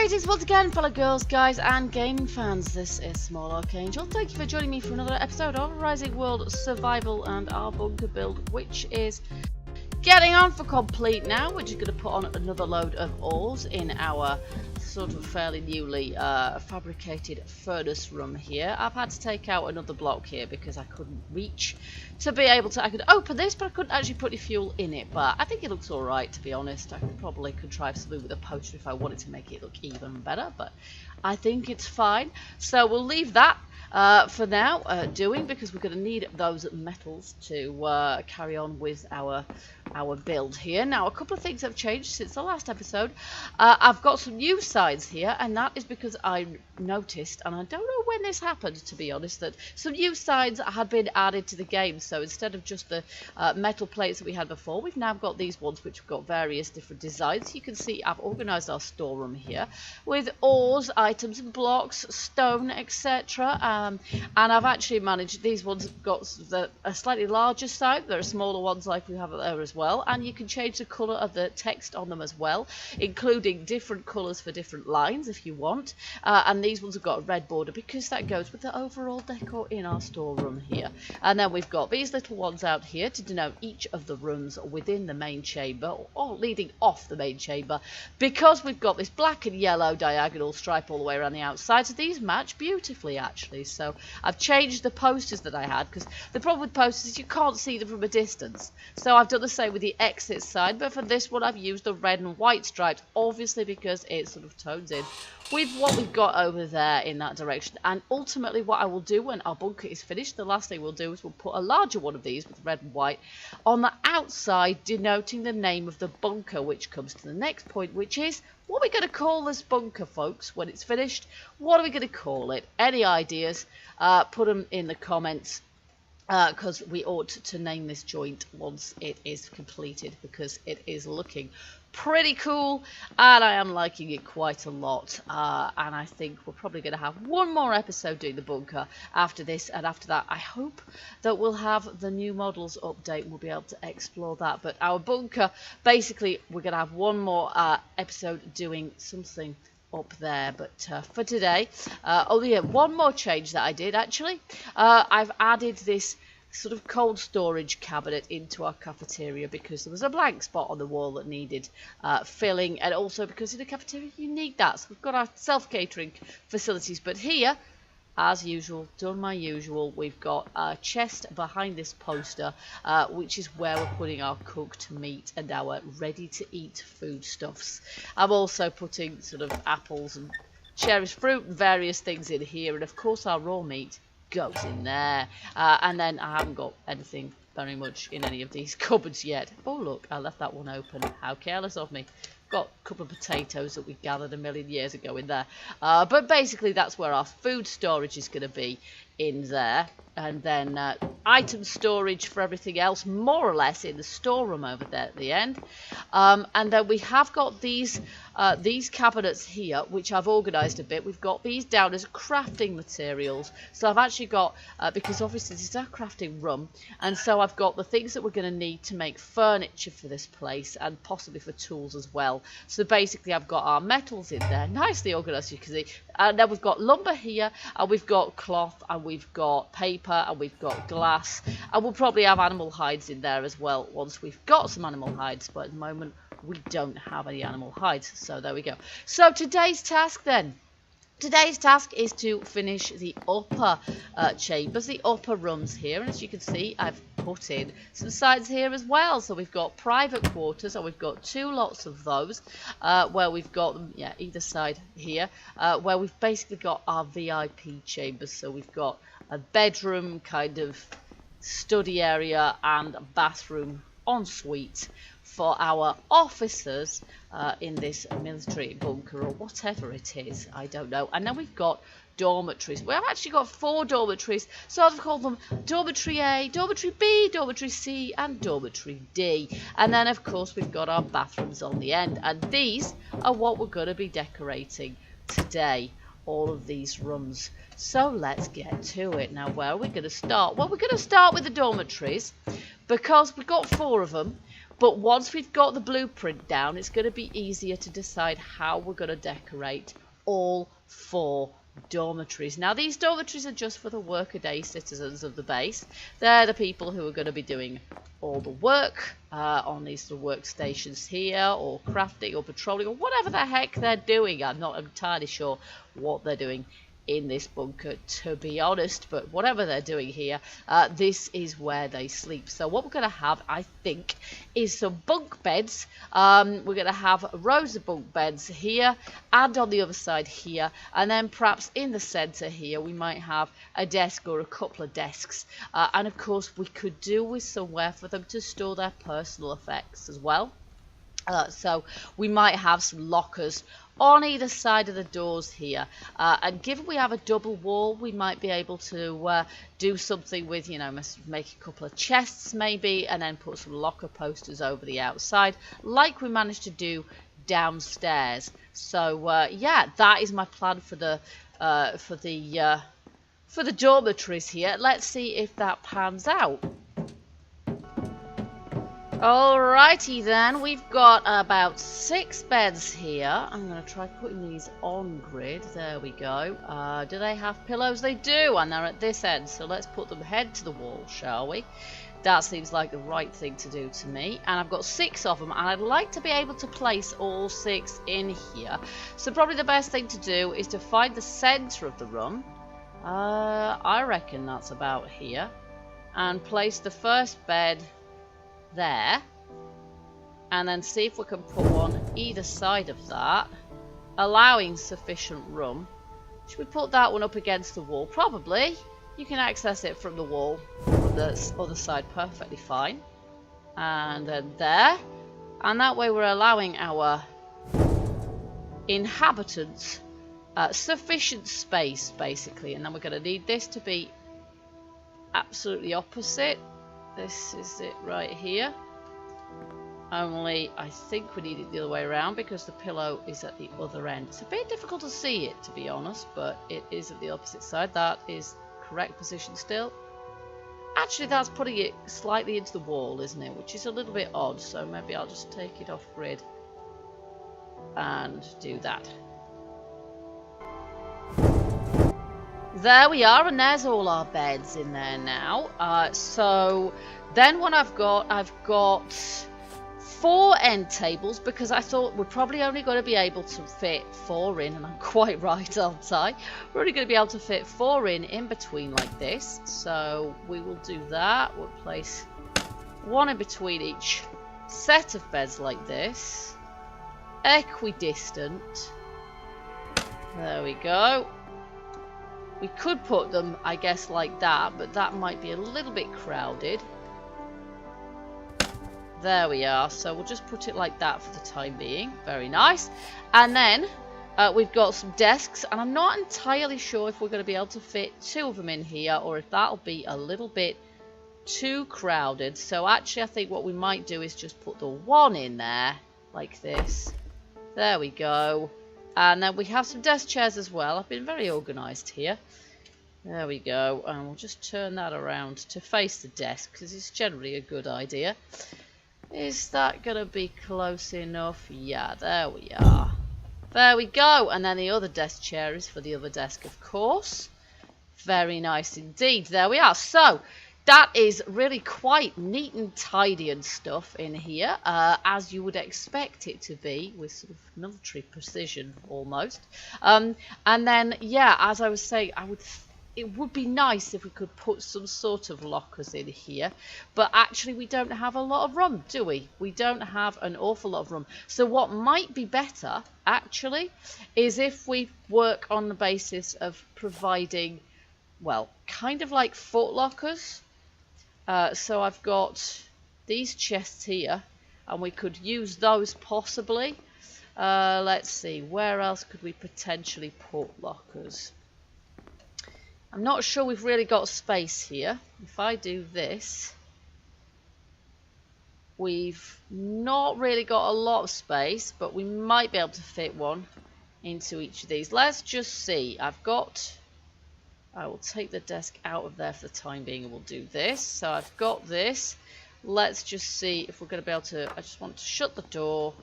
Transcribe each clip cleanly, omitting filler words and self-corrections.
Greetings once again, fellow girls, guys, and gaming fans. This is Small Archangel. Thank you for joining me for another episode of Rising World Survival and our bunker build, which is getting on for complete now. We're just going to put on another load of ores in our sort of fairly newly fabricated furnace room here. I've had to take out another block here because I couldn't reach to be able to. I could open this, but I couldn't actually put any fuel in it. But I think it looks all right, to be honest. I could probably contrive something with a poster if I wanted to make it look even better, but I think it's fine. So we'll leave that for now because we're going to need those metals to carry on with our build here. Now, a couple of things have changed since the last episode. I've got some new sides here, and that is because I noticed, and I don't know when this happened, to be honest, that some new sides had been added to the game. So instead of just the metal plates that we had before, we've now got these ones which have got various different designs. You can see I've organised our storeroom here with ores, items and blocks, stone, etc. And I've actually managed, these ones have got a slightly larger side. There are smaller ones like we have there as well, and you can change the colour of the text on them as well, including different colours for different lines if you want. And these ones have got a red border because that goes with the overall decor in our storeroom here. And then we've got these little ones out here to denote each of the rooms within the main chamber, or leading off the main chamber, because we've got this black and yellow diagonal stripe all the way around the outside. So these match beautifully, actually. So I've changed the posters that I had, because the problem with posters is you can't see them from a distance. So I've done the same with the exit side, but for this one I've used the red and white stripes, obviously because it sort of tones in with what we've got over there in that direction. And ultimately what I will do when our bunker is finished, the last thing we'll do is we'll put a larger one of these with red and white on the outside, denoting the name of the bunker, which comes to the next point, which is what we're going to call this bunker, folks, when it's finished. What are we going to call it? Any ideas? Put them in the comments, because we ought to name this joint once it is completed, because it is looking pretty cool and I am liking it quite a lot. And I think we're probably going to have one more episode doing the bunker after this, and after that I hope that we'll have the new models update and we'll be able to explore that. But our bunker, basically we're going to have one more episode doing something up there. But for today, oh yeah, one more change that I did actually. I've added this sort of cold storage cabinet into our cafeteria because there was a blank spot on the wall that needed filling, and also because in a cafeteria you need that. So we've got our self-catering facilities, but here, as usual, done my usual, we've got a chest behind this poster, which is where we're putting our cooked meat and our ready-to-eat foodstuffs. I'm also putting sort of apples and cherries, fruit and various things in here, and of course our raw meat goes in there. And then I haven't got anything very much in any of these cupboards yet. Oh look, I left that one open. How careless of me. Got a couple of potatoes that we gathered a million years ago in there. But basically that's where our food storage is going to be, in there. And then item storage for everything else, more or less, in the storeroom over there at the end. And then we have got these cabinets here, which I've organised a bit. We've got these down as crafting materials. So I've actually got, because obviously this is our crafting room, and so I've got the things that we're going to need to make furniture for this place, and possibly for tools as well. So basically I've got our metals in there, nicely organised, you can see. And then we've got lumber here, and we've got cloth, and we've got paper, and we've got glass, and we'll probably have animal hides in there as well once we've got some animal hides, but at the moment we don't have any animal hides. So there we go. So today's task then. Today's task is to finish the upper chambers, the upper rooms here, and as you can see I've put in some sides here as well. So we've got private quarters, and we've got two lots of those where we've got them, yeah, either side here, where we've basically got our VIP chambers. So we've got a bedroom, kind of study area, and a bathroom ensuite for our officers in this military bunker, or whatever it is, I don't know. And then we've got dormitories. We've actually got 4 dormitories, so I've called them Dormitory A, Dormitory B, Dormitory C, and Dormitory D. And then of course we've got our bathrooms on the end, and these are what we're going to be decorating today, all of these rooms. So let's get to it. Now, where are we going to start? Well, we're going to start with the dormitories, because we've got 4 of them. But once we've got the blueprint down, it's going to be easier to decide how we're going to decorate all 4 dormitories. Now, these dormitories are just for the workaday citizens of the base. They're the people who are going to be doing all the work on these workstations here, or crafting or patrolling or whatever the heck they're doing. I'm not entirely sure what they're doing in this bunker, to be honest, but whatever they're doing here, this is where they sleep. So what we're going to have, I think, is some bunk beds. We're going to have rows of bunk beds here and on the other side here, and then perhaps in the center here we might have a desk or a couple of desks, and of course we could do with somewhere for them to store their personal effects as well. So we might have some lockers on either side of the doors here, and given we have a double wall, we might be able to do something with, you know, make a couple of chests maybe, and then put some locker posters over the outside like we managed to do downstairs. So yeah, that is my plan for the dormitories here. Let's see if that pans out. Alrighty then, we've got about 6 beds here. I'm going to try putting these on grid. There we go. Do they have pillows? They do, and they're at this end. So let's put them head to the wall, shall we? That seems like the right thing to do to me. And I've got 6 of them, and I'd like to be able to place all 6 in here. So probably the best thing to do is to find the center of the room. I reckon that's about here. And place the first bed there, and then see if we can put one either side of that, allowing sufficient room. Should we put that one up against the wall? Probably. You can access it from the wall from the other side perfectly fine. And then there, and that way we're allowing our inhabitants sufficient space basically. And then we're going to need this to be absolutely opposite. This is it right here. Only I think we need it the other way around because the pillow is at the other end. It's a bit difficult to see it, to be honest, but it is at the opposite side. That is correct position still. Actually, that's putting it slightly into the wall, isn't it? Which is a little bit odd, so maybe I'll just take it off grid and do that. There we are, and there's all our beds in there now. So then what I've got 4 end tables, because I thought we're probably only going to be able to fit 4 in, and I'm quite right, aren't I? We're only going to be able to fit 4 in between like this. So we will do that. We'll place 1 in between each set of beds like this, equidistant. There we go. We could put them, I guess, like that, but that might be a little bit crowded. There we are. So we'll just put it like that for the time being. Very nice. And then we've got some desks, and I'm not entirely sure if we're going to be able to fit 2 of them in here, or if that'll be a little bit too crowded. So actually, I think what we might do is just put the 1 in there, like this. There we go. And then we have some desk chairs as well. I've been very organised here. There we go. And we'll just turn that around to face the desk, because it's generally a good idea. Is that going to be close enough? Yeah, there we are. There we go. And then the other desk chair is for the other desk, of course. Very nice indeed. There we are. So that is really quite neat and tidy and stuff in here, as you would expect it to be, with sort of military precision almost. And then, yeah, as I was saying, it would be nice if we could put some sort of lockers in here, but actually we don't have a lot of room, do we? We don't have an awful lot of room. So what might be better, actually, is if we work on the basis of providing, well, kind of like foot lockers. So I've got these chests here, and we could use those possibly. Let's see, where else could we potentially put lockers? I'm not sure we've really got space here. If I do this, we've not really got a lot of space, but we might be able to fit one into each of these. Let's just see. I will take the desk out of there for the time being, and we'll do this. So I've got this. let's just see if we're going to be able to. I just want to shut the door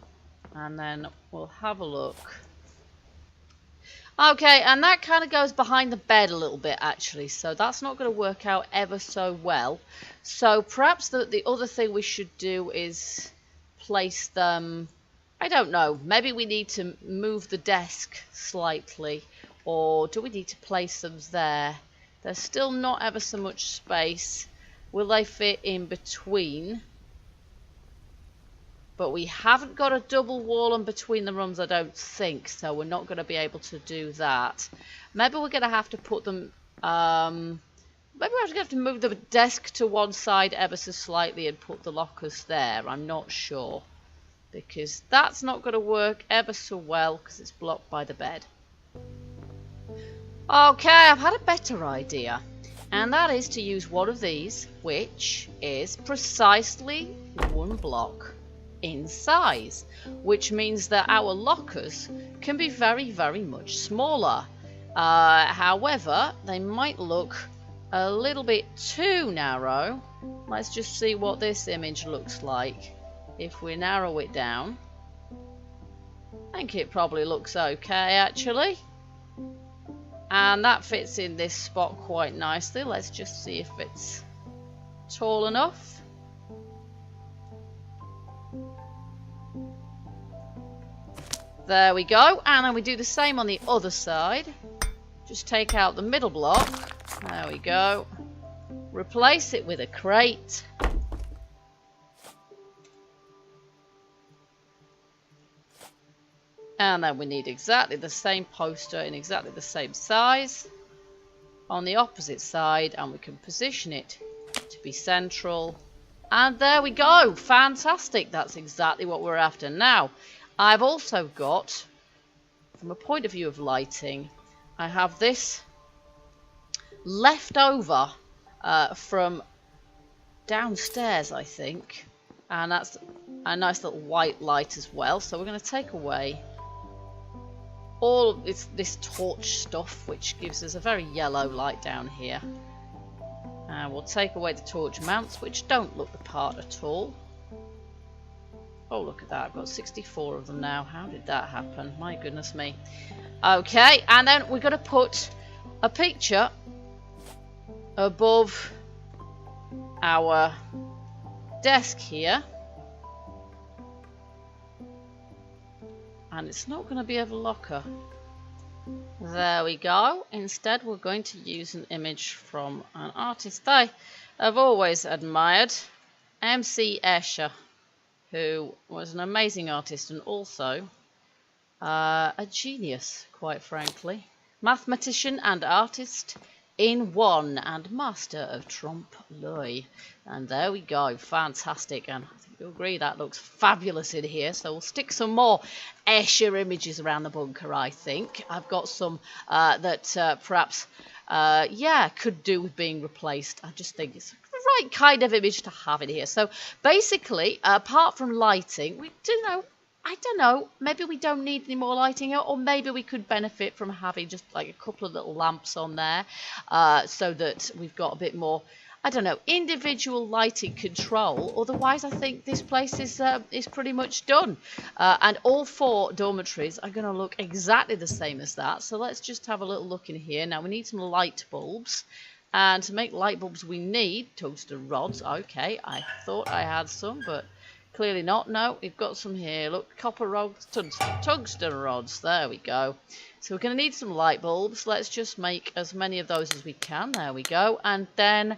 and then we'll have a look. Okay, and that kind of goes behind the bed a little bit actually, so that's not going to work out ever so well. So perhaps the other thing we should do is place them, I don't know, maybe we need to move the desk slightly, or do we need to place them there? There's still not ever so much space. Will they fit in between? But we haven't got a double wall in between the rooms, I don't think, so we're not going to be able to do that. Maybe we're going to have to put them, maybe we're have to move the desk to one side ever so slightly and put the lockers there. I'm not sure, because that's not going to work ever so well because it's blocked by the bed. Okay, I've had a better idea, and that is to use one of these, which is precisely one block in size, which means that our lockers can be very, very much smaller. However, they might look a little bit too narrow. Let's just see what this image looks like if we narrow it down. I think it probably looks okay actually, and that fits in this spot quite nicely. Let's just see if it's tall enough. There we go, and then we do the same on the other side. Just take out the middle block. There we go. Replace it with a crate. And then we need exactly the same poster in exactly the same size on the opposite side, and we can position it to be central. And there we go. Fantastic. That's exactly what we're after. Now, I've also got, from a point of view of lighting, I have this left over from downstairs, I think, and that's a nice little white light as well. So we're going to take away all of this torch stuff, which gives us a very yellow light down here. And we'll take away the torch mounts, which don't look the part at all. Oh, look at that. I've got 64 of them now. How did that happen? My goodness me. Okay, and then we're going to put a picture above our desk here. And it's not going to be a locker. There we go. Instead, we're going to use an image from an artist I have always admired, M.C. Escher, who was an amazing artist and also a genius, quite frankly. Mathematician and artist in one, and master of trompe-l'oeil. And there we go, fantastic. And I think you'll agree that looks fabulous in here. So we'll stick some more Escher images around the bunker, I think. I've got some that perhaps, yeah, could do with being replaced. I just think it's right kind of image to have in here. So basically, apart from lighting, we do know, I don't know, maybe we don't need any more lighting here, or maybe we could benefit from having just like a couple of little lamps on there, so that we've got a bit more, I don't know, individual lighting control. Otherwise, I think this place is pretty much done. And all 4 dormitories are going to look exactly the same as that. So let's just have a little look in here. Now we need some light bulbs. And to make light bulbs we need tungsten rods. Okay, I thought I had some, but clearly not. No, we've got some here. Look, copper rods, tungsten rods. There we go. So we're going to need some light bulbs. Let's just make as many of those as we can. There we go. And then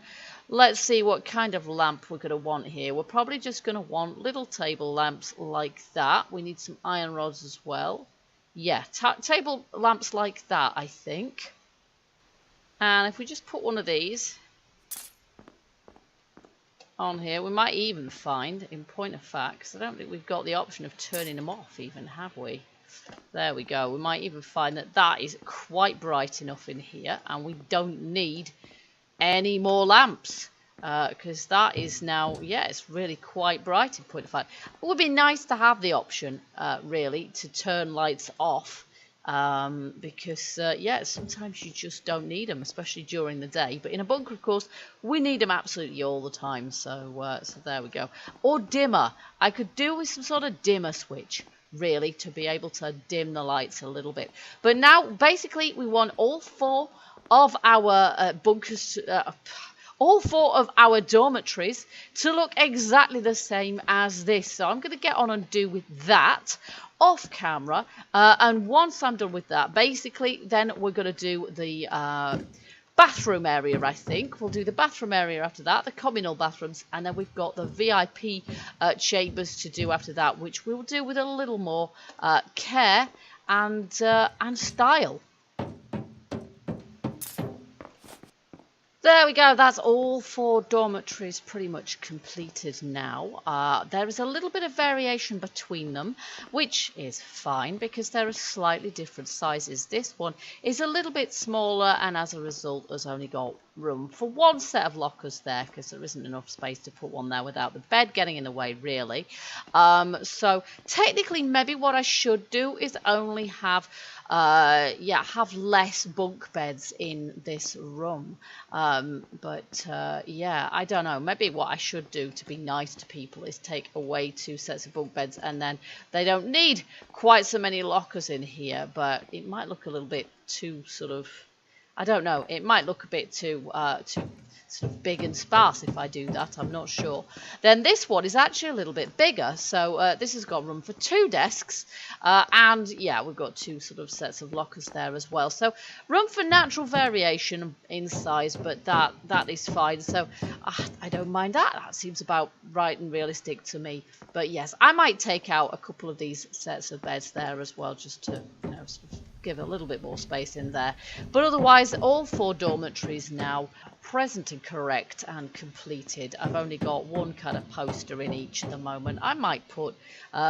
let's see what kind of lamp we're going to want here. We're probably just going to want little table lamps like that. We need some iron rods as well. Yeah, table lamps like that, I think. And if we just put one of these on here, we might even find, in point of fact, because I don't think we've got the option of turning them off even, have we? There we go. We might even find that that is quite bright enough in here, and we don't need any more lamps, because that is now, yeah, it's really quite bright in point of fact. It would be nice to have the option, really, to turn lights off. because yeah, sometimes you just don't need them, especially during the day. But in a bunker, of course, we need them absolutely all the time. So so there we go. Or dimmer. I could do with some sort of dimmer switch, really, to be able to dim the lights a little bit. But now, basically, we want all 4 of our bunkers, all 4 of our dormitories to look exactly the same as this. So I'm going to get on and do with that off camera. And once I'm done with that, basically, then we're going to do the bathroom area, I think. We'll do the bathroom area after that, the communal bathrooms, and then we've got the VIP chambers to do after that, which we'll do with a little more care and style. There we go, that's all 4 dormitories pretty much completed now. There is a little bit of variation between them, which is fine because there are slightly different sizes. This one is a little bit smaller and as a result has only got room for 1 set of lockers there because there isn't enough space to put one there without the bed getting in the way, really. So technically maybe what I should do is only have have less bunk beds in this room. Yeah, I don't know. Maybe what I should do to be nice to people is take away 2 sets of bunk beds and then they don't need quite so many lockers in here. But it might look a little bit too sort of, I don't know. It might look a bit too sort of big and sparse if I do that. I'm not sure. Then this one is actually a little bit bigger. So this has got room for 2 desks. And yeah, we've got 2 sort of sets of lockers there as well. So room for natural variation in size, but that is fine. So I don't mind that. That seems about right and realistic to me. But yes, I might take out a couple of these sets of beds there as well, just to, you know, sort of give a little bit more space in there. But otherwise, all 4 dormitories now present and correct and completed. I've only got 1 kind of poster in each at the moment. I might put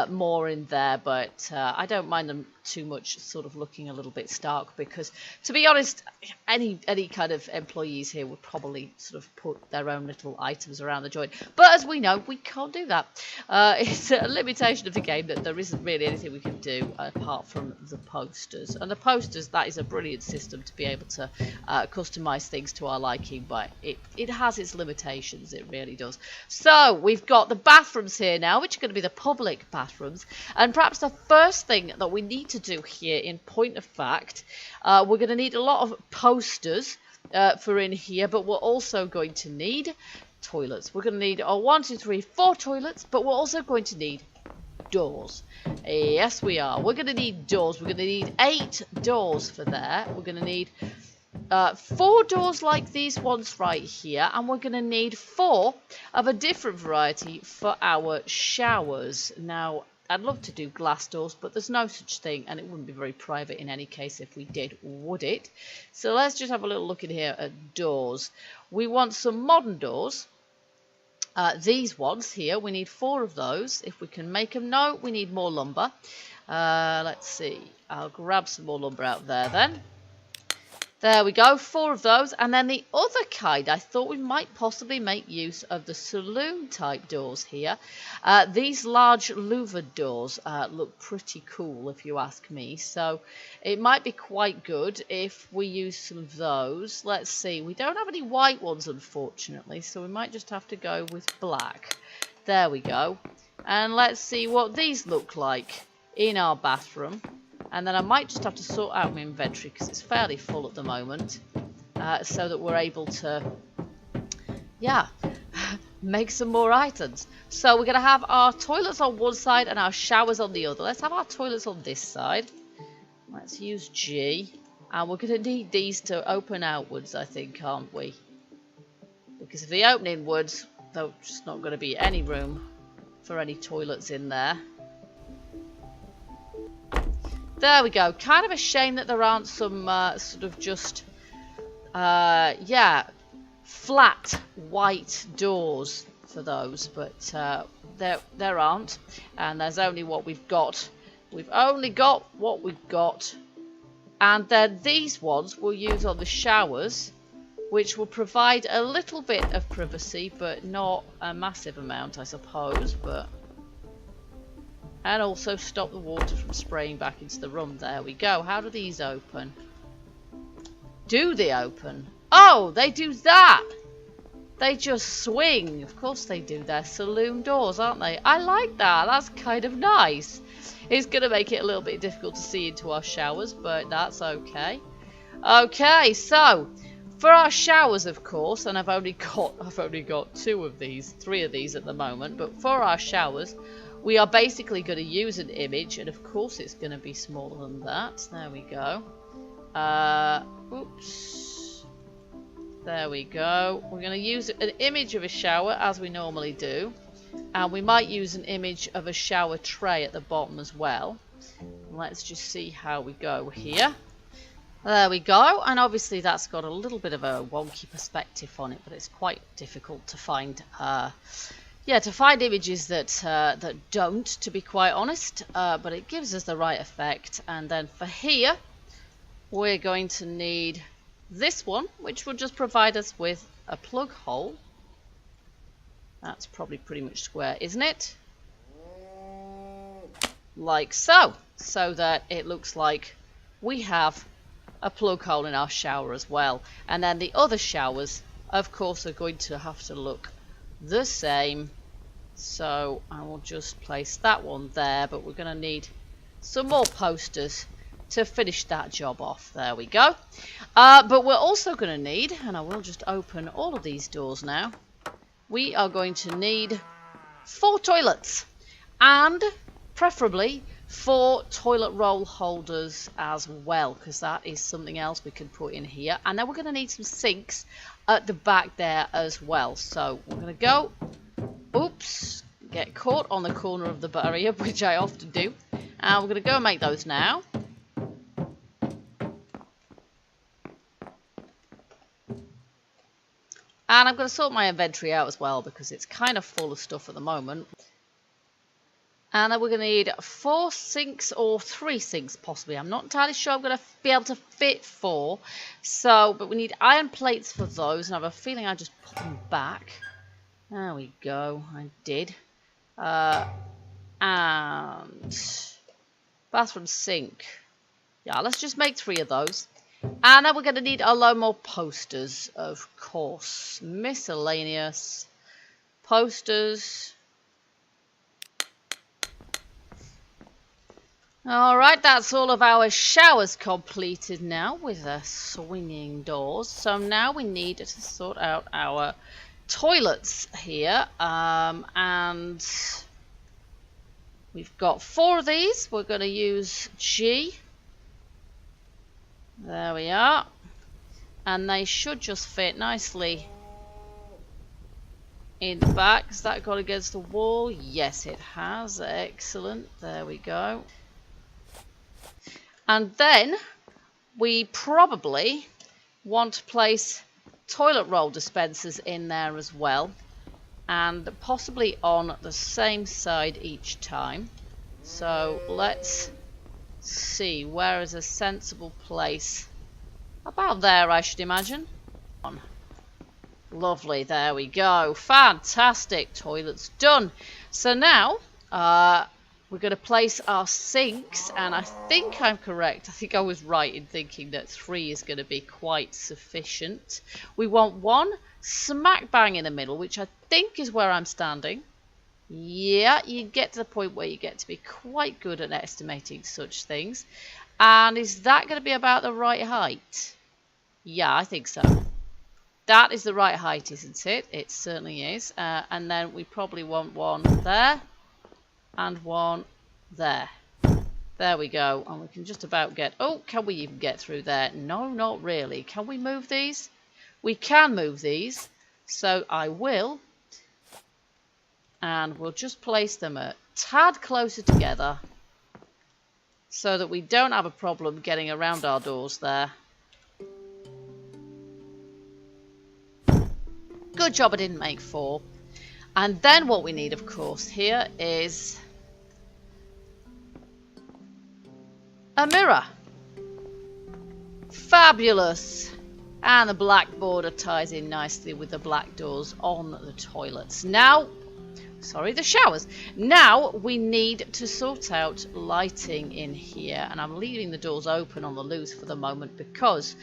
more in there, but I don't mind them too much sort of looking a little bit stark because, to be honest, any kind of employees here would probably sort of put their own little items around the joint. But as we know, we can't do that. It's a limitation of the game that there isn't really anything we can do apart from the posters. And the posters, that is a brilliant system to be able to customize things to our liking, but it has its limitations, it really does. So we've got the bathrooms here now, which are going to be the public bathrooms. And perhaps the first thing that we need to do here, in point of fact, we're going to need a lot of posters for in here, but we're also going to need toilets. We're going to need 1, 2, 3, 4 toilets, but we're also going to need doors. Yes, we are. We're going to need doors. We're going to need 8 doors for there. We're going to need 4 doors like these ones right here, and we're going to need 4 of a different variety for our showers. Now, I'd love to do glass doors, but there's no such thing, and it wouldn't be very private in any case if we did, would it? So let's just have a little look in here at doors. We want some modern doors. These ones here, we need 4 of those. If we can make them, no, we need more lumber. Let's see. I'll grab some more lumber out there then. There we go, 4 of those. And then the other kind, I thought we might possibly make use of the saloon type doors here. These large louvered doors look pretty cool if you ask me. So it might be quite good if we use some of those. Let's see, we don't have any white ones unfortunately, so we might just have to go with black. There we go. And let's see what these look like in our bathroom. And then I might just have to sort out my inventory because it's fairly full at the moment, so that we're able to, yeah, make some more items. So we're going to have our toilets on one side and our showers on the other. Let's have our toilets on this side. Let's use G. And we're going to need these to open outwards, I think, aren't we? Because if they open inwards, there's just not going to be any room for any toilets in there. There we go. Kind of a shame that there aren't some sort of just, yeah, flat white doors for those, but there aren't, and there's only what we've got. We've only got what we've got, and then these ones we'll use on the showers, which will provide a little bit of privacy, but not a massive amount, I suppose. But And also stop the water from spraying back into the room. There we go. How do these open? Do they open? Oh, they do that! They just swing. Of course they do. They're saloon doors, aren't they? I like that. That's kind of nice. It's going to make it a little bit difficult to see into our showers, but that's okay. Okay, so for our showers, of course, and I've only got 2 of these, 3 of these at the moment, but for our showers, we are basically going to use an image, and of course it's going to be smaller than that. There we go. Oops. There we go. We're going to use an image of a shower, as we normally do. And we might use an image of a shower tray at the bottom as well. Let's just see how we go here. There we go. And obviously that's got a little bit of a wonky perspective on it, but it's quite difficult to find to find images that don't, to be quite honest, but it gives us the right effect. And then for here, we're going to need this one, which will just provide us with a plug hole. That's probably pretty much square, isn't it? Like so. So that it looks like we have a plug hole in our shower as well. And then the other showers, of course, are going to have to look the same. So I will just place that one there, but we're going to need some more posters to finish that job off. There we go. But we're also going to need, and I will just open all of these doors now, we are going to need 4 toilets, and preferably 4 toilet roll holders as well, because that is something else we can put in here. And then we're going to need some sinks at the back there as well. So we're going to go, oops, get caught on the corner of the barrier, which I often do. And we're going to go and make those now. And I'm going to sort my inventory out as well, because it's kind of full of stuff at the moment. And then we're going to need 4 sinks or 3 sinks possibly. I'm not entirely sure I'm going to be able to fit 4. So, but we need iron plates for those. And I have a feeling I just put them back. There we go. I did. And bathroom sink. Yeah, let's just make 3 of those. And then we're going to need a load more posters, of course. Miscellaneous posters. Alright, that's all of our showers completed now with the swinging doors. So now we need to sort out our toilets here. And we've got 4 of these. We're going to use G. There we are. And they should just fit nicely in the back. Has that got against the wall? Yes, it has. Excellent. There we go. And then we probably want to place toilet roll dispensers in there as well. And possibly on the same side each time. So let's see, where is a sensible place? About there, I should imagine. Lovely, there we go. Fantastic, toilets done. So now we're going to place our sinks, and I think I'm correct. I think I was right in thinking that 3 is going to be quite sufficient. We want 1 smack bang in the middle, which I think is where I'm standing. Yeah, you get to the point where you get to be quite good at estimating such things. And is that going to be about the right height? Yeah, I think so. That is the right height, isn't it? It certainly is. And then we probably want 1 there and 1 there. There we go. And we can just about get... Oh, can we even get through there? No, not really. Can we move these? We can move these. So I will... And we'll just place them a tad closer together so that we don't have a problem getting around our doors there. Good job I didn't make 4. And then what we need, of course, here is a mirror. Fabulous. And the black border ties in nicely with the black doors on the toilets. Now, Sorry, the showers. Now we need to sort out lighting in here, and I'm leaving the doors open on the loose for the moment because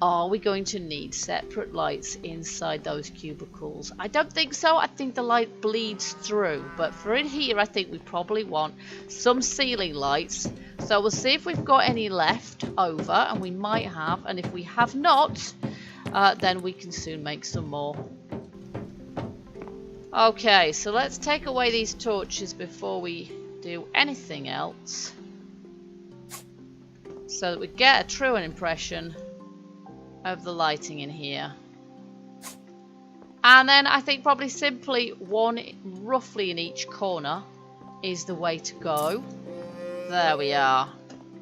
are we going to need separate lights inside those cubicles? I don't think so. I think the light bleeds through, but for in here I think we probably want some ceiling lights. So we'll see if we've got any left over, and we might have, and if we have not, then we can soon make some more. Okay, so let's take away these torches before we do anything else, so that we get a true impression of the lighting in here. And then I think probably simply one roughly in each corner is the way to go. There we are.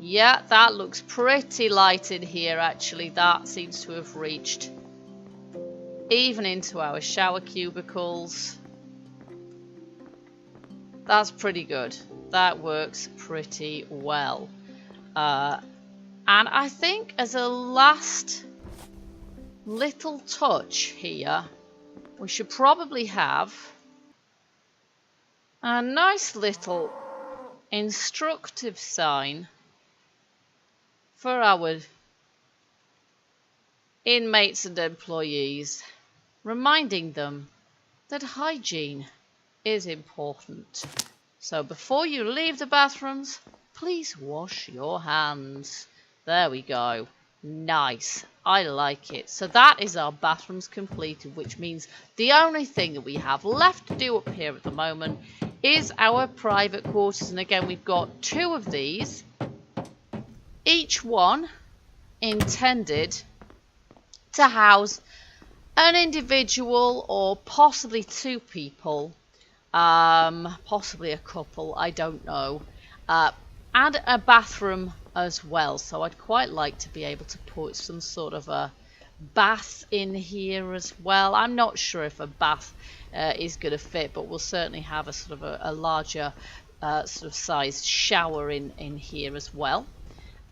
Yeah, that looks pretty light in here actually. That seems to have reached even into our shower cubicles. That's pretty good. That works pretty well. And I think as a last little touch here, we should probably have a nice little instructive sign for our inmates and employees, reminding them that hygiene is important. So before you leave the bathrooms, please wash your hands. There we go. Nice. I like it. So that is our bathrooms completed, which means the only thing that we have left to do up here at the moment is our private quarters. And again, we've got 2 of these, each one intended to house an individual or possibly 2 people, possibly a couple, I don't know, and a bathroom as well. So I'd quite like to be able to put some sort of a bath in here as well. I'm not sure if a bath is going to fit, but we'll certainly have a sort of a larger sort of sized shower in here as well.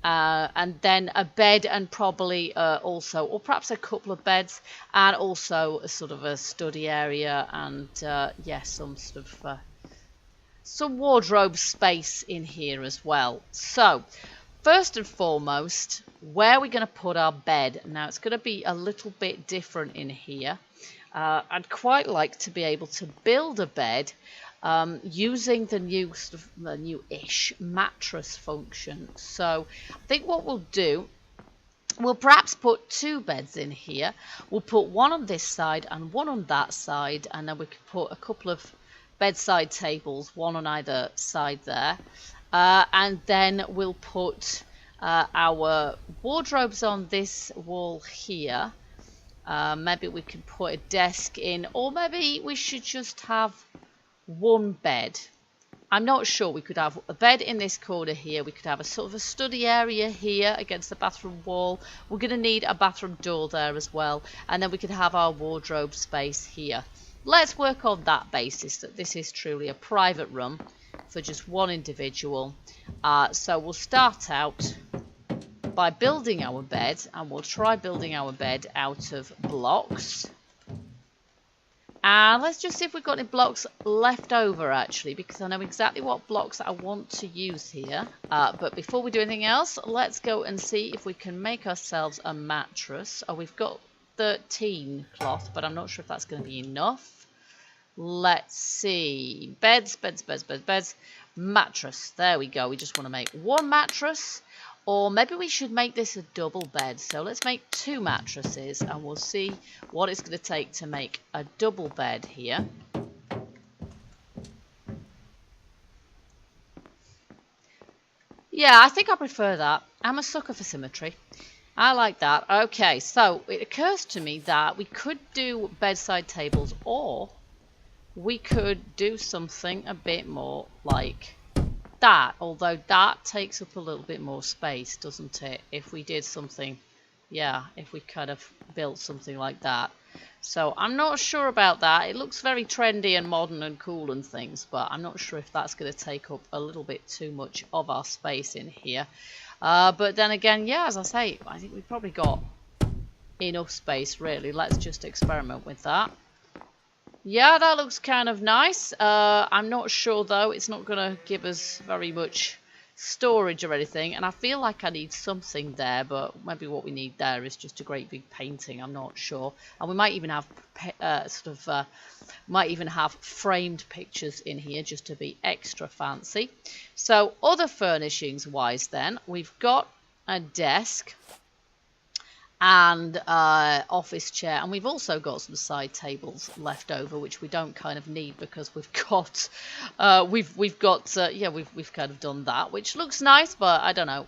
And then a bed, and probably also, or perhaps a couple of beds, and also a sort of a study area, and yeah, some sort of some wardrobe space in here as well. So first and foremost, where are we going to put our bed? Now it's going to be a little bit different in here. I'd quite like to be able to build a bed using the new sort of the new-ish mattress function. So I think what we'll do, we'll perhaps put 2 beds in here. We'll put one on this side and one on that side, and then we could put a couple of bedside tables, one on either side there. And then we'll put our wardrobes on this wall here. Maybe we could put a desk in, or maybe we should just have one bed. I'm not sure. We could have a bed in this corner here. We could have a sort of a study area here against the bathroom wall. We're going to need a bathroom door there as well. And then we could have our wardrobe space here. Let's work on that basis, that this is truly a private room for just one individual. So we'll start out by building our bed, and we'll try building our bed out of blocks. And let's just see if we've got any blocks left over actually, because I know exactly what blocks I want to use here. But before we do anything else, let's go and see if we can make ourselves a mattress. Oh, we've got 13 cloth, but I'm not sure if that's going to be enough. Let's see. Beds, mattress. There we go. We just want to make one mattress. Or maybe we should make this a double bed. So let's make 2 mattresses, and we'll see what it's going to take to make a double bed here. Yeah, I think I prefer that. I'm a sucker for symmetry. I like that. Okay, so it occurs to me that we could do bedside tables, or we could do something a bit more like that, although that takes up a little bit more space, doesn't it? If we did something, yeah, if we kind of built something like that. So I'm not sure about that. It looks very trendy and modern and cool and things, but I'm not sure if that's going to take up a little bit too much of our space in here. But then again, yeah, as I say, I think we've probably got enough space really. Let's just experiment with that. Yeah, that looks kind of nice. I'm not sure though, it's not gonna give us very much storage or anything, and I feel like I need something there, but maybe what we need there is just a great big painting. I'm not sure. And we might even have might even have framed pictures in here just to be extra fancy. So other furnishings wise then, we've got a desk and office chair, and we've also got some side tables left over, which we don't kind of need because we've got we've kind of done that, which looks nice, but I don't know.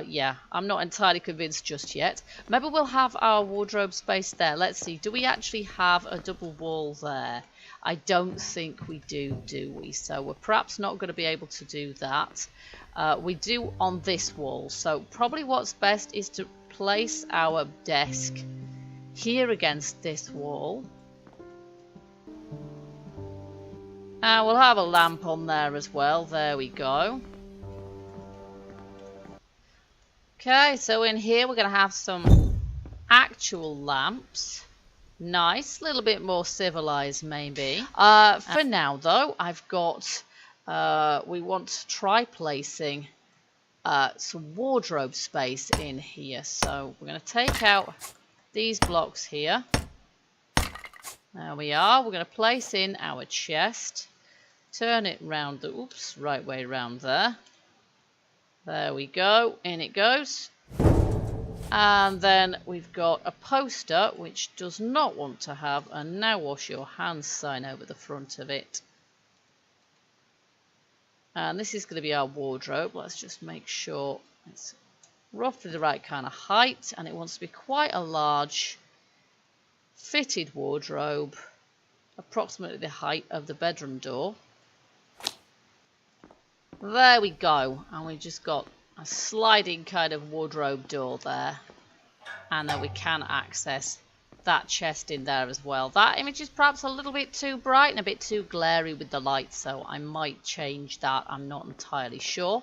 Yeah, I'm not entirely convinced just yet. Maybe we'll have our wardrobe space there. Let's see, do we actually have a double wall there? I don't think we do we? So we're perhaps not going to be able to do that. We do on this wall, so probably what's best is to place our desk here against this wall. And we'll have a lamp on there as well. There we go. Okay, so in here we're going to have some actual lamps. Nice, a little bit more civilized maybe. For now though, I've got we want to try placing some wardrobe space in here. So we're going to take out these blocks here. There we are. We're going to place in our chest. Turn it round the right way round there. There we go. In it goes. And then we've got a poster which does not want to have a "now wash your hands" sign over the front of it. And this is going to be our wardrobe. Let's just make sure it's roughly the right kind of height, and it wants to be quite a large fitted wardrobe, approximately the height of the bedroom door. There we go, and we've just got a sliding kind of wardrobe door there, and then we can access that chest in there as well. That image is perhaps a little bit too bright and a bit too glary with the light, so I might change that. I'm not entirely sure.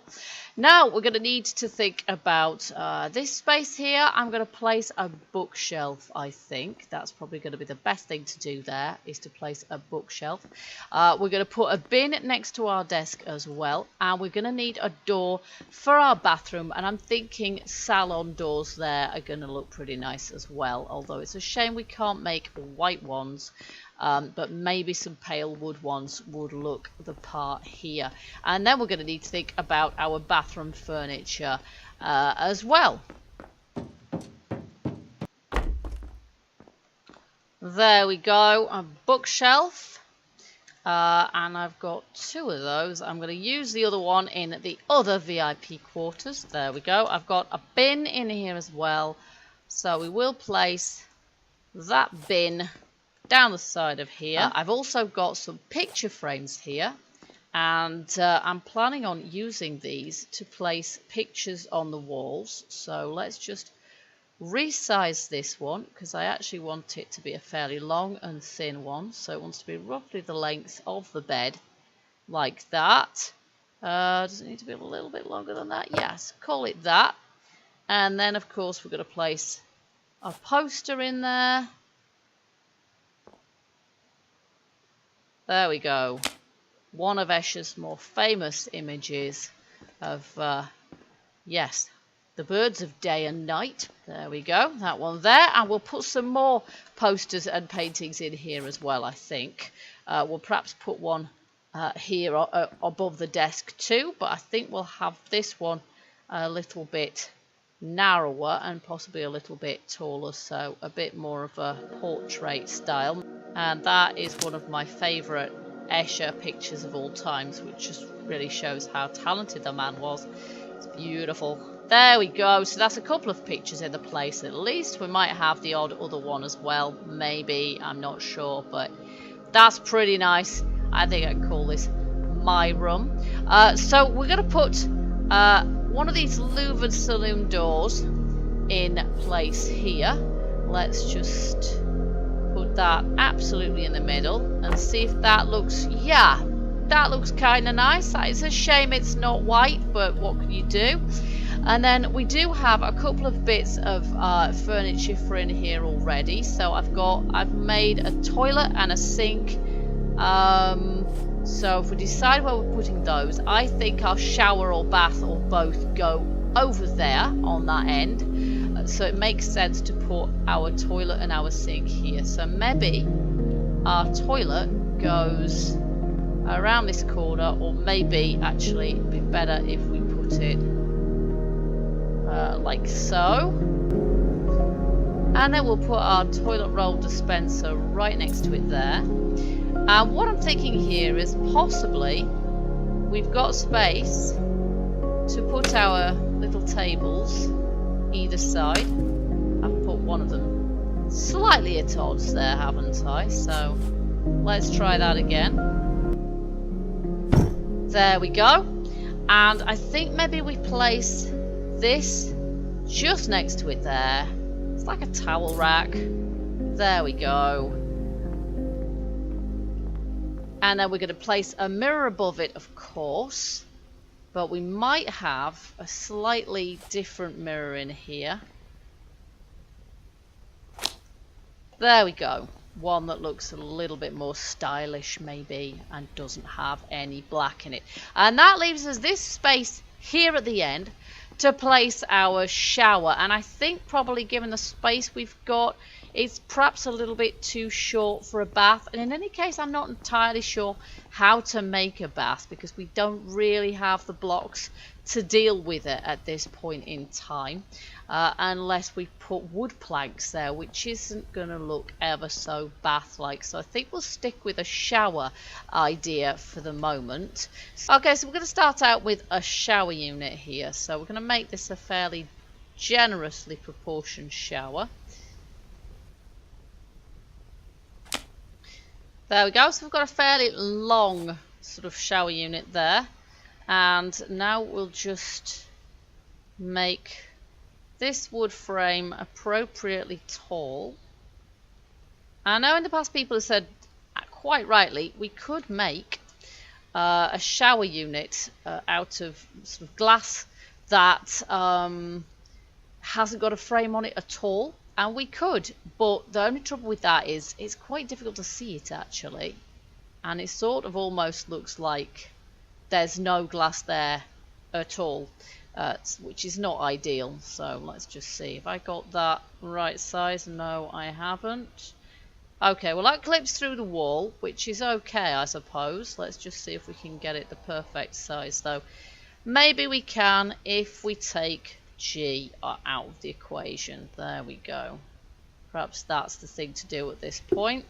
Now we're going to need to think about this space here. I'm going to place a bookshelf. I think that's probably going to be the best thing to do there, is to place a bookshelf. We're going to put a bin next to our desk as well, and we're going to need a door for our bathroom, and I'm thinking salon doors there are going to look pretty nice as well, although it's a shame we can't make white ones. But maybe some pale wood ones would look the part here. And then we're going to need to think about our bathroom furniture as well. There we go, a bookshelf. And I've got two of those. I'm going to use the other one in the other VIP quarters. There we go. I've got a bin in here as well. So we will place that bin down the side of here. I've also got some picture frames here, and I'm planning on using these to place pictures on the walls. So let's just resize this one, because I actually want it to be a fairly long and thin one, so it wants to be roughly the length of the bed, like that. Does it need to be a little bit longer than that? Yes, call it that. And then of course we're going to place a poster in there. There we go. One of Escher's more famous images of, yes, the birds of day and night. There we go. That one there. And we'll put some more posters and paintings in here as well, I think. We'll perhaps put one here above the desk too. But I think we'll have this one a little bit narrower and possibly a little bit taller, so a bit more of a portrait style. And that is one of my favourite Escher pictures of all times, which just really shows how talented the man was. It's beautiful. There we go. So that's a couple of pictures in the place at least. We might have the odd other one as well, maybe, I'm not sure, but that's pretty nice. I think I can call this my room. So we're going to put one of these louvered saloon doors in place here. Let's just put that absolutely in the middle and see if that looks, that looks kind of nice. It's a shame it's not white, but what can you do? And then we do have a couple of bits of furniture for in here already. So I've made a toilet and a sink. So if we decide where we're putting those, I think our shower or bath or both go over there on that end. So it makes sense to put our toilet and our sink here. So maybe our toilet goes around this corner, or maybe actually it'd be better if we put it like so. And then we'll put our toilet roll dispenser right next to it there. And what I'm thinking here is possibly we've got space to put our little tables either side. I've put one of them slightly at odds there, haven't I? So let's try that again. There we go. And I think maybe we place this just next to it there. It's like a towel rack. There we go. And then we're going to place a mirror above it, of course. But we might have a slightly different mirror in here. There we go. One that looks a little bit more stylish maybe and doesn't have any black in it. And that leaves us this space here at the end to place our shower. And I think probably given the space we've got, it's perhaps a little bit too short for a bath. And in any case, I'm not entirely sure how to make a bath because we don't really have the blocks to deal with it at this point in time. Unless we put wood planks there, which isn't going to look ever so bath-like. So I think we'll stick with a shower idea for the moment. Okay, so we're going to start out with a shower unit here. So we're going to make this a fairly generously proportioned shower. There we go. So we've got a fairly long sort of shower unit there. And now we'll just make this wood frame appropriately tall. I know in the past people have said, quite rightly, we could make a shower unit out of sort of glass that hasn't got a frame on it at all. And we could, but the only trouble with that is it's quite difficult to see it actually. And it sort of almost looks like there's no glass there at all, which is not ideal. So let's just see if I got that right size. No, I haven't. Okay, well that clips through the wall, which is okay, I suppose. Let's just see if we can get it the perfect size though. Maybe we can if we take G out of the equation. There we go. Perhaps that's the thing to do at this point.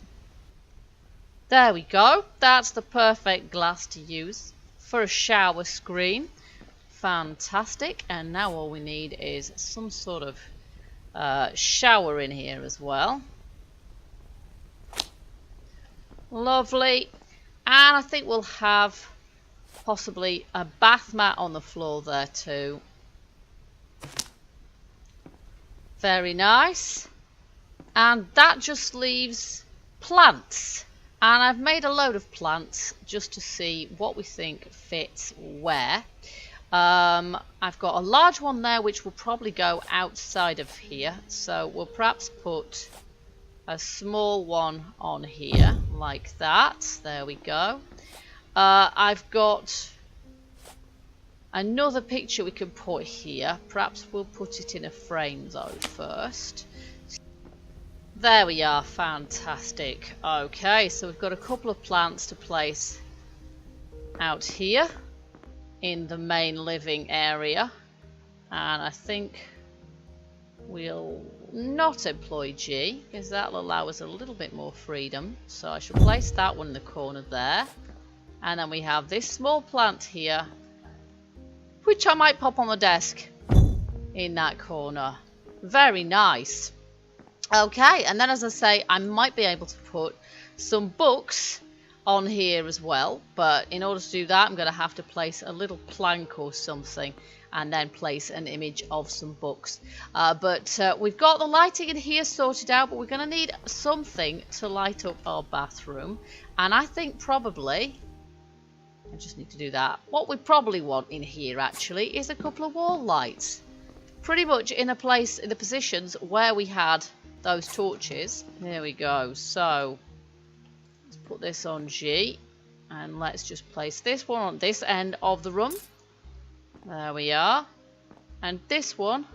There we go. That's the perfect glass to use for a shower screen. Fantastic. And now all we need is some sort of shower in here as well. Lovely. And I think we'll have possibly a bath mat on the floor there too. Very nice. And that just leaves plants. And I've made a load of plants just to see what we think fits where. I've got a large one there which will probably go outside of here. So we'll perhaps put a small one on here like that. There we go. I've got another picture we can put here. Perhaps we'll put it in a frame though first. There we are. Fantastic. Okay, so we've got a couple of plants to place out here in the main living area. And I think we'll not employ G because that'll allow us a little bit more freedom. So I shall place that one in the corner there. And then we have this small plant here, which I might pop on the desk in that corner. Very nice. Okay, and then as I say, I might be able to put some books on here as well. But in order to do that, I'm going to have to place a little plank or something and then place an image of some books. But we've got the lighting in here sorted out, but we're going to need something to light up our bathroom. And I think probably I just need to do that. What we probably want in here actually is a couple of wall lights. Pretty much in a place, in the positions where we had those torches. There we go. So let's put this on G. And let's just place this one on this end of the room. There we are. And this one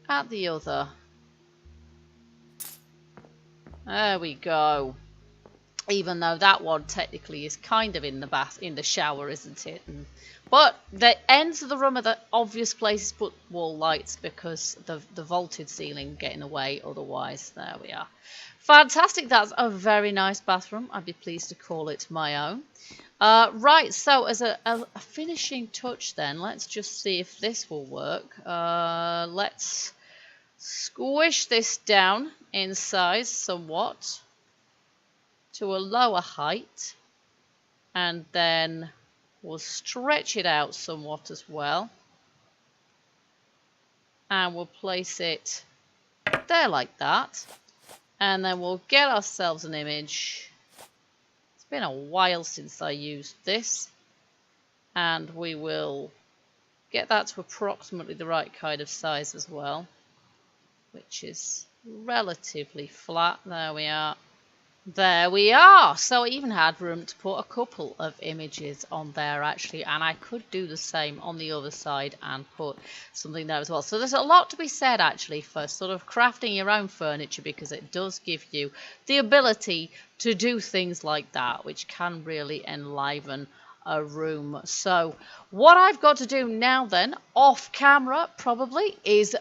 at the other. There we go. Even though that one technically is kind of in the shower, isn't it? But the ends of the room are the obvious places to put wall lights because the vaulted ceiling get in the way otherwise. There we are. Fantastic. That's a very nice bathroom. I'd be pleased to call it my own. Right, so as a finishing touch then, let's just see if this will work. Let's squish this down in size somewhat to a lower height, and then we'll stretch it out somewhat as well, and we'll place it there like that, and then we'll get ourselves an image. It's been a while since I used this, and we will get that to approximately the right kind of size as well, which is relatively flat. There we are. There we are. So I even had room to put a couple of images on there actually, and I could do the same on the other side and put something there as well. So there's a lot to be said actually for sort of crafting your own furniture, because it does give you the ability to do things like that, which can really enliven a room. So what I've got to do now then, off camera probably, is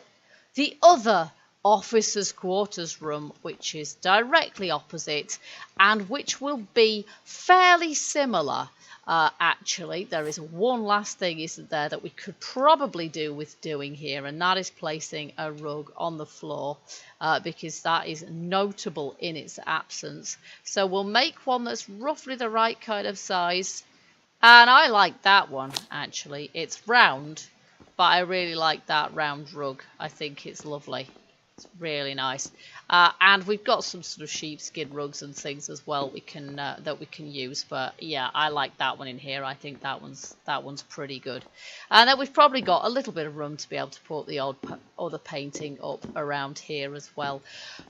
the other officers' quarters room, which is directly opposite and which will be fairly similar. Actually, there is one last thing, isn't there, that we could probably do with doing here, and that is placing a rug on the floor, because that is notable in its absence. So we'll make one that's roughly the right kind of size, and I like that one actually. It's round, but I really like that round rug. I think it's lovely. It's really nice, and we've got some sort of sheepskin rugs and things as well we can that we can use. But yeah, I like that one in here. I think that one's pretty good. And then we've probably got a little bit of room to be able to put the other painting up around here as well.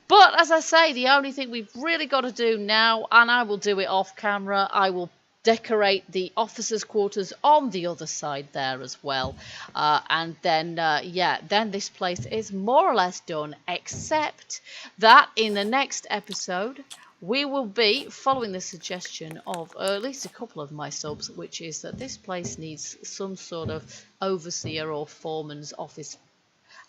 But as I say, the only thing we've really got to do now, and I will do it off camera, I will decorate the officers' quarters on the other side there as well, and then yeah, then this place is more or less done, except that in the next episode we will be following the suggestion of at least a couple of my subs, which is that this place needs some sort of overseer or foreman's office,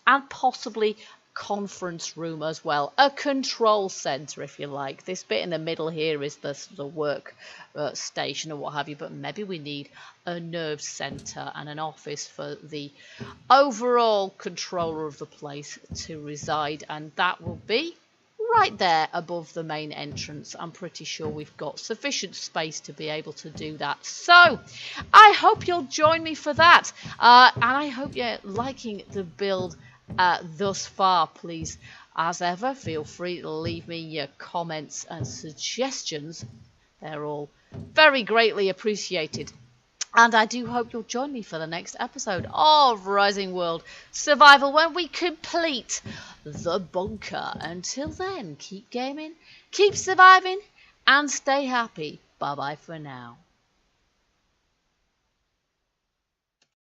and possibly conference room as well, a control center if you like. This bit in the middle here is the work station or what have you, but maybe we need a nerve center and an office for the overall controller of the place to reside, and that will be right there above the main entrance. I'm pretty sure we've got sufficient space to be able to do that. So I hope you'll join me for that, and I hope you're liking the build thus far. Please, as ever, feel free to leave me your comments and suggestions. They're all very greatly appreciated. And I do hope you'll join me for the next episode of Rising World Survival, when we complete the bunker. Until then, keep gaming, keep surviving, and stay happy. Bye bye for now.